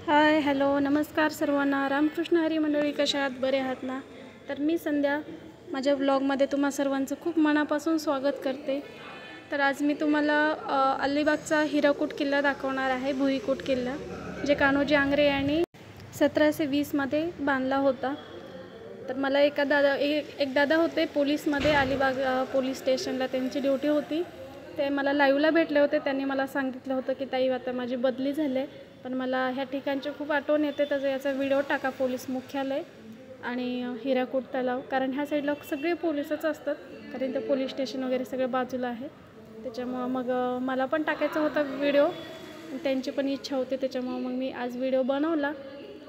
Hi hello नमस्कार सर्वांना. रामकृष्ण हरी मंडळी, कशा आहात? बरे आहात ना? तर मी संध्या माझ्या ब्लॉगमध्ये तुम्हा सर्वांचं खूप मनापासून स्वागत करते. तर आज मी तुम्हाला अलिबागचा हिराकूट किल्ला दाखवणार आहे. भुईकोट किल्ला जे कान्होजी आंग्रे यांनी 1720मध्ये बांधला होता. तर मला एक दादा होते पोलीसमध्ये, अलिबाग पोलीस स्टेशनला त्यांची ड्युटी होती. ते मला लाईव्हला भेटले होते. त्यांनी मला सांगितलं होतं की ताई आता माझी बदली झाली आहे, पण मला ह्या ठिकाणची खूप आठवण येते, तर याचा व्हिडिओ टाका. पोलीस मुख्यालय आणि हिराकूट तलाव, कारण ह्या साईडला सगळे पोलीसच असतात, कारण ते पोलीस स्टेशन वगैरे सगळं बाजूला आहे. त्याच्यामुळं मग मला पण टाकायचा होता व्हिडिओ, त्यांची पण इच्छा होती. त्याच्यामुळं मग मी आज व्हिडिओ बनवला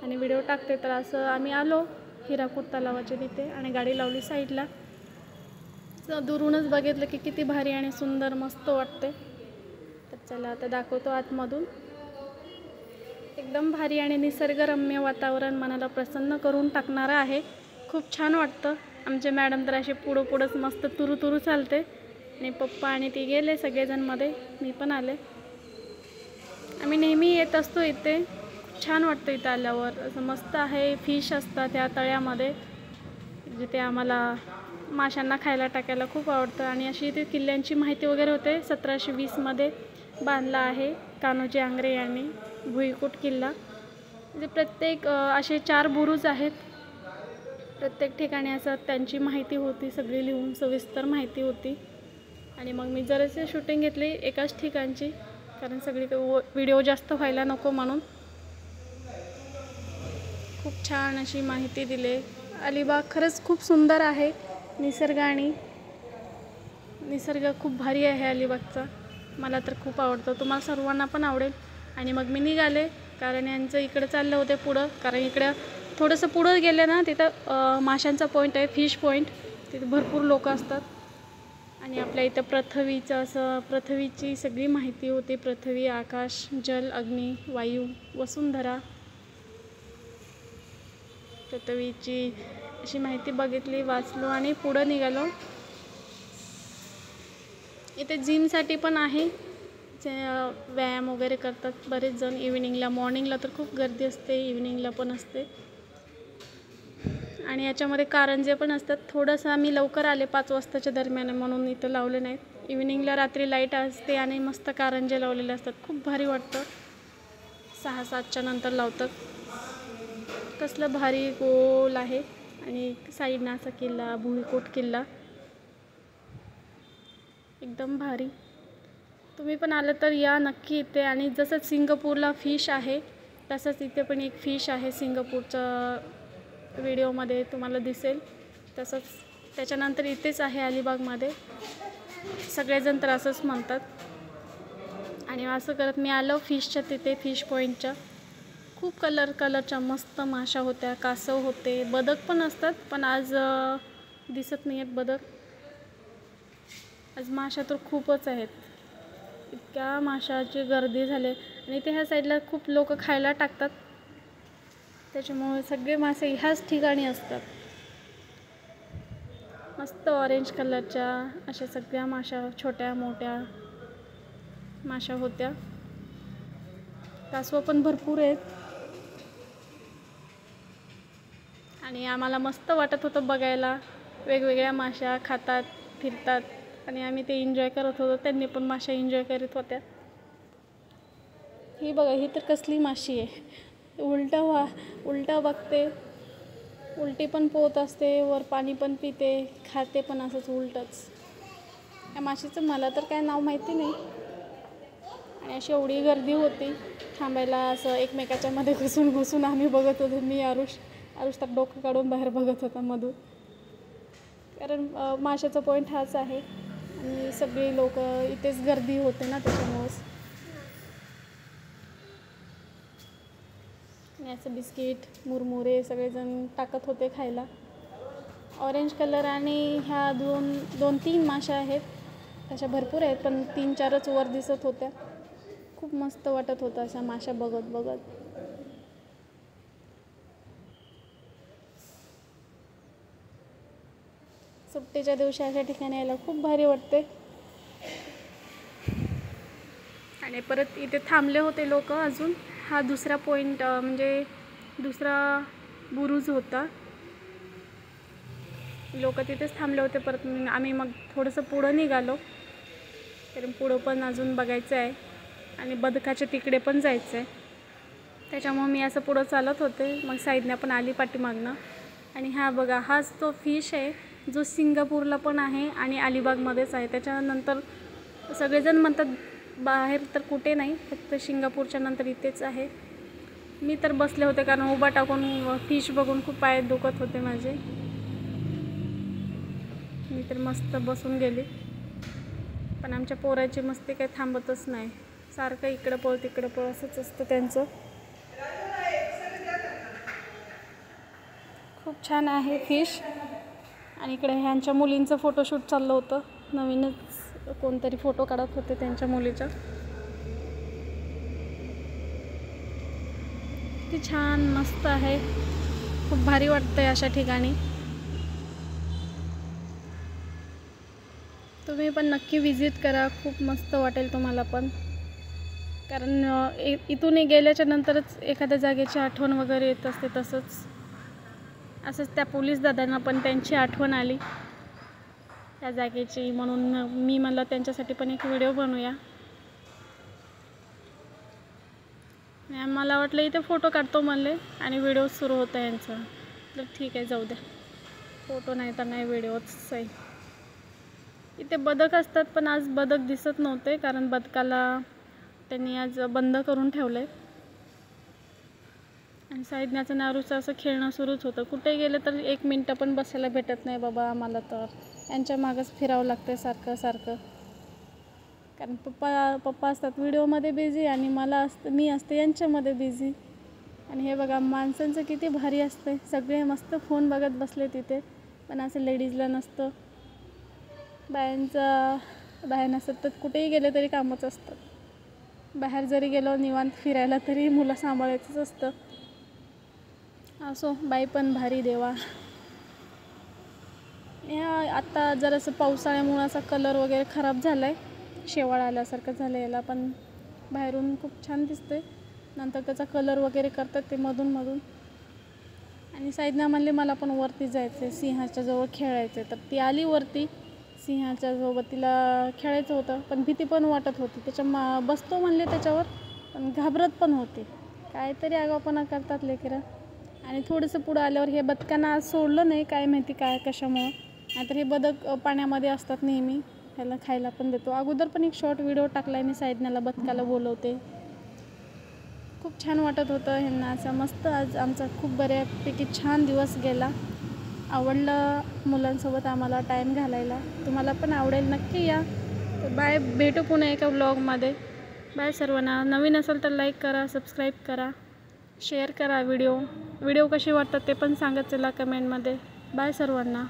आणि व्हिडिओ टाकते. तर असं आम्ही आलो हिराकूट तलावाच्या तिथे आणि गाडी लावली साईडला. दुरूनच बघितलं की किती भारी आणि सुंदर मस्त वाटते. तर चला आता दाखवतो आतमधून. एकदम भारी आणि निसर्गरम्य वातावरण मनाला प्रसन्न करून टाकणारं आहे. खूप छान वाटतं. आमचे मॅडम तर असे पुढंच मस्त तुरू चालते आणि पप्पा आणि ती गेले सगळेजण मध्ये, मी पण आले. आम्ही नेहमी येत असतो इथे. छान वाटतं इथं आल्यावर. असं मस्त आहे. फिश असतात त्या तळ्यामध्ये, जिथे आम्हाला माशांना खायला टाकायला खूप आवडतं. आणि अशी इथे किल्ल्यांची माहिती वगैरे होते. 1720मध्ये बांधला आहे कान्होजी आंग्रे यांनी भुईकोट किल्ला. म्हणजे प्रत्येक असे 4 बुरुज आहेत. प्रत्येक ठिकाणी असं त्यांची माहिती होती, सगळी लिहून सविस्तर माहिती होती. आणि मग मी जरासे शूटिंग घेतली एकाच ठिकाणची, कारण सगळी व्हिडिओ जास्त व्हायला नको म्हणून. खूप छान अशी माहिती दिली. अलिबाग खरंच खूप सुंदर आहे. निसर्ग खूप भारी आहे अलिबागचा. मला तर खूप आवडतं. तुम्हाला सर्वांना पण आवडेल. आणि मग मी निघाले, कारण यांचं इकडं चाललं होते पुढं, कारण इकडं थोडंसं पुढं गेले ना तिथं माशांचा पॉईंट आहे, फिश पॉईंट. तिथे भरपूर लोक असतात. आणि आपल्या इथं पृथ्वीची सगळी माहिती होती. पृथ्वी, आकाश, जल, अग्नी, वायू, वसुंधरा. पृथ्वीची अशी माहिती बघितली, वाचलो आणि पुढं निघालो. इथे जिमसाठी पण आहे, जे व्यायाम वगैरे करतात बरेच जण इव्हिनिंगला. मॉर्निंगला तर खूप गर्दी असते, इव्हिनिंगला पण असते. आणि याच्यामध्ये कारंजे पण असतात. थोडंसं आम्ही लवकर आले 5 वाजताच्या दरम्यान, म्हणून इथं लावले नाहीत. इव्हिनिंगला रात्री लाईट असते आणि मस्त कारंजे लावलेले असतात. खूप भारी वाटतं. 6-7च्या नंतर लावतात. कसलं भारी गोल आहे. आणि साईडनं असा किल्ला, भुईकोट किल्ला एकदम भारी. तुम्ही पण आलं तर या नक्की इथे. आणि जसं सिंगापूरला फिश आहे, तसंच इथे पण एक फिश आहे. सिंगापूरचा व्हिडिओमध्ये तुम्हाला दिसेल. तसंच त्याच्यानंतर इथेच आहे अलिबागमध्ये. सगळेजण तर असंच म्हणतात. आणि असं करत मी आलो फिशच्या तिथे, फिश पॉईंटच्या. खूप कलरच्या मस्त माशा होत्या, कासव होते, बदक पण असतात, पण आज दिसत नाही आहेत बदक. आज माशा तर खूपच आहेत. इतक्या माशाची गर्दी झाली. आणि ते ह्या साईडला खूप लोक खायला टाकतात, त्याच्यामुळे सगळे मासे ह्याच ठिकाणी असतात. मस्त ऑरेंज कलरच्या अशा सगळ्या माशा, छोट्या मोठ्या माशा होत्या. कासव पण भरपूर आहेत. आणि आम्हाला मस्त वाटत होतं बघायला. वेगवेगळ्या माशा खातात, फिरतात आणि आम्ही ते एन्जॉय करत होतो. त्यांनी पण माशा एन्जॉय करत होत्या. ही बघा, ही तर कसली माशी आहे. उलटा बघते, उलटी पण पोहत असते, वर पाणी पण पिते, खाते पण असंच उलटच. या माशीचं मला तर काय नाव माहिती नाही. आणि अशी एवढी गर्दी होती थांबायला. असं एकमेकाच्या मध्ये घुसून आम्ही बघत होतो. मी आरुष तर डोकं काढून बाहेर बघत होता मधून, कारण माशाचा पॉईंट हाच आहे आणि सगळी लोक इथेच गर्दी होते ना, त्याच्यामुळेच. आणि असं बिस्किट, मुरमुरे सगळेजण टाकत होते खायला. ऑरेंज कलर आणि ह्या 2-3 माशा आहेत, तशा भरपूर आहेत, पण 3-4च वर दिसत होत्या. खूप मस्त वाटत होतं अशा माशा बघत. सुट्टीच्या दिवशी अशा ठिकाणी यायला खूप भारी वाटते. आणि परत इथे थांबले होते लोक अजून. हा दुसरा पॉईंट म्हणजे दुसरा बुरुज होता. लोक तिथेच थांबले होते. परत आम्ही मग थोडंसं पुढं निघालो, कारण पुढं पण अजून बघायचं आहे आणि बदकाच्या तिकडे पण जायचं आहे. त्याच्यामुळे मी असं पुढं चालत होते. मग साईडने पण आली पाठीमागनं. आणि हा बघा, हाच तो फिश आहे जो सिंगापूरला पण आहे आणि अलिबागमध्येच आहे. त्याच्यानंतर सगळेजण म्हणतात बाहेर तर कुठे नाही, फक्त सिंगापूरच्या नंतर इथेच आहे. मी तर बसले होते, कारण उभा टाकून फिश बघून खूप पाय दुखत होते माझे. मी तर मस्त बसून गेली. पण आमच्या पोराची मस्ती काही थांबतच नाही, सारखं इकडं पळ तिकडं पळ असंच असतं त्यांचं. खूप छान आहे फिश. आणि इकडे ह्यांच्या मुलींचं फोटोशूट चाललं होतं. नवीनच कोणतरी फोटो काढत होते त्यांच्या मुलीचा. किती छान मस्त आहे, खूप भारी वाटतंय अशा ठिकाणी. तुम्ही पण नक्की विजिट करा, खूप मस्त वाटेल तुम्हाला पण. कारण इथून गेल्याच्या नंतरच एखाद्या जागेची आठवण वगैरे येत असते. असंच त्या पोलीस दादांना पण त्यांची आठवण आली त्या जागेची, म्हणून मी म्हणलं त्यांच्यासाठी पण एक व्हिडिओ बनवूया. मला वाटलं इथे फोटो काढतो म्हणले आणि व्हिडिओ सुरू होता यांचा. तर ठीक आहे, जाऊ द्या, फोटो नाही तर नाही, व्हिडिओच आहे. इथे बदक असतात, पण आज बदक दिसत नव्हते, कारण बदकाला त्यांनी आज बंद करून ठेवलं आहे. आणि साईडण्याचं नारूचं असं खेळणं सुरूच होतं. कुठे गेलं तर 1 मिनटं पण बसायला भेटत नाही बाबा आम्हाला, तर यांच्या मागंच फिरावं लागतं सारखं. कारण पप्पा असतात व्हिडिओमध्ये बिझी आणि मी असते यांच्यामध्ये बिझी. आणि हे बघा, माणसांचं किती भारी असतं, सगळे मस्त फोन बघत बसले तिथे. पण असं लेडीजला नसतं, बाया नसतात तर कुठेही गेले तरी कामच असतं. बाहेर जरी गेलो निवांत फिरायला तरी मुलं सांभाळायचंच असतं. असो, बाई पण भारी देवा. आता जरासं पावसाळ्यामुळं असा कलर वगैरे खराब झाला आहे, शेवाळ आल्यासारखं झालं याला. पण बाहेरून खूप छान दिसते, नंतर त्याचा कलर वगैरे करतात ते मधून. आणि साईडनं म्हणले मला पण वरती जायचं आहे, सिंहाच्या जवळ खेळायचं आहे. तर ती आली वरती सिंहाच्या जवळ, तिला खेळायचं होतं, पण भीती पण वाटत होती. बसतो म्हणले त्याच्यावर, पण घाबरत पण होते. काहीतरी आगाऊपणा करतात लेकरं. आणि थोडंसं पुढं आल्यावर हे बदकांना आज सोडलं नाही, काय माहिती कशामुळं. नाहीतर हे बदक पाण्यामध्ये असतात नेहमी, ह्याला खायला पण देतो. अगोदर पण एक शॉर्ट व्हिडिओ टाकला आहे मी, साईडण्याला बदकाला बोलवते. खूप छान वाटत होतं ह्यांना असं मस्त. आज आमचा खूप बऱ्यापैकी छान दिवस गेला. आवडलं मुलांसोबत आम्हाला टाईम घालायला. तुम्हाला पण आवडेल, नक्की या. तर बाय, भेटू पुन्हा एका व्लॉगमध्ये. बाय सर्वांना. नवीन असेल तर लाईक करा, सबस्क्राईब करा, शेअर करा. व्हिडिओ कसे वाटतात ते पण सांगत चला कमेंटमध्ये. बाय सर्वांना.